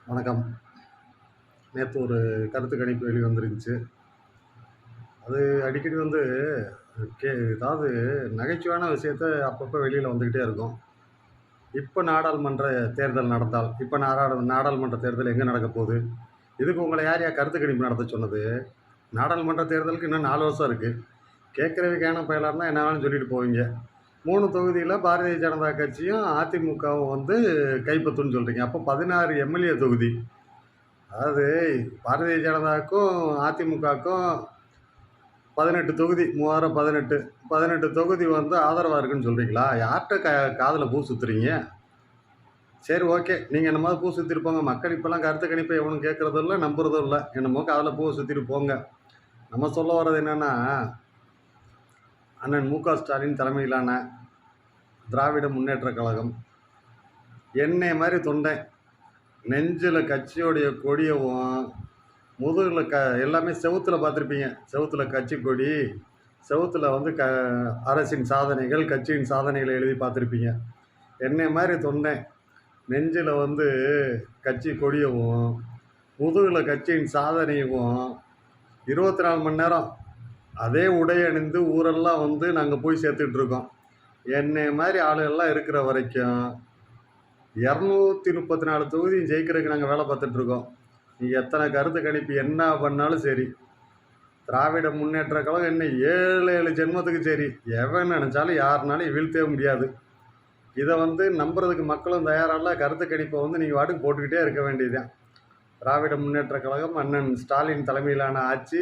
வணக்கம். நேற்று ஒரு கருத்து கணிப்பு வெளிவந்துருந்துச்சு. அது அடிக்கடி ஏதாவது நகைச்சுவையான விஷயத்த அப்பப்போ வெளியில் வந்துக்கிட்டே இருக்கும். இப்போ நாடாளுமன்ற தேர்தல் நடந்தால், இப்போ நாடாளுமன்ற தேர்தல் எங்கே நடக்க போகுது? இதுக்கு உங்களை யார் கருத்து கணிப்பு நடத்த சொன்னது? நாடாளுமன்ற தேர்தலுக்கு இன்னும் 4 வருஷம் இருக்குது. கேட்குறதுக்கான பயலாக என்ன வேணாலும் சொல்லிட்டு போவீங்க. 3 தொகுதியில் பாரதிய ஜனதா கட்சியும் அதிமுகவும் கைப்பற்றுன்னு சொல்கிறீங்க. அப்போ 16 எம்எல்ஏ தொகுதி. அதாவது பாரதிய ஜனதாவுக்கும் அதிமுகவுக்கும் 18 தொகுதி, 18 தொகுதி ஆதரவாக இருக்குன்னு சொல்கிறீங்களா? யார்கிட்ட காதில் பூ சுற்றுறீங்க? சரி, ஓகே, நீங்கள் என்னமாவது பூ சுற்றிட்டு போங்க. மக்கள் இப்போல்லாம் கருத்து கணிப்பை எவனும் கேட்குறதும் இல்லை, நம்புறதும் இல்லை. என்னமோ காதில் பூவை சுற்றிட்டு போங்க. நம்ம சொல்ல வர்றது என்னென்னா, அண்ணன் மு க ஸ்டாலின் தலைமையிலான திராவிட முன்னேற்ற கழகம் என்னை மாதிரி தொண்டை நெஞ்சில் கட்சியோடைய கொடியவும், முதுகில் எல்லாமே செவுத்தில் பார்த்துருப்பீங்க. செவுத்தில் கட்சி கொடி, செவுத்தில் அரசின் சாதனைகள், கட்சியின் சாதனைகளை எழுதி பார்த்துருப்பீங்க. என்னை மாதிரி தொண்டை நெஞ்சில் கட்சி கொடியவும், முதுகில் கட்சியின் சாதனையவும் 24 மணி நேரம் அதே உடை அணிந்து ஊரெல்லாம் நாங்கள் போய் சேர்த்துக்கிட்டு இருக்கோம். என்னை மாதிரி ஆளுகள்லாம் இருக்கிற வரைக்கும் 234 தொகுதியும் ஜெயிக்கிறதுக்கு நாங்கள் வேலை பார்த்துட்ருக்கோம். நீங்கள் எத்தனை கருத்து கணிப்பு என்ன பண்ணாலும் சரி, திராவிட முன்னேற்ற கழகம் என்ன 7 ஜென்மத்துக்கு சரி, எவன் நினச்சாலும் யாருனாலும் வீழ்த்தவே முடியாது. இதை நம்புறதுக்கு மக்களும் தயாரால. கருத்து கணிப்பை நீங்கள் வாட்டுக்கு போட்டுக்கிட்டே இருக்க வேண்டியதுதான். திராவிட முன்னேற்ற கழகம் அண்ணன் ஸ்டாலின் தலைமையிலான ஆட்சி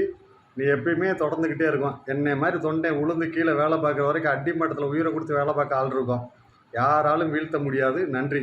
நீ எப்பயுமே தொடர்ந்துக்கிட்டே இருக்கும். என்னை மாதிரி தொண்டை உளுந்து கீழே வேலை பார்க்குற வரைக்கும் அடிமட்டத்தில் உயிரை கொடுத்து வேலை பார்க்க ஆள் இருக்கும். யாராலும் வீழ்த்த முடியாது. நன்றி.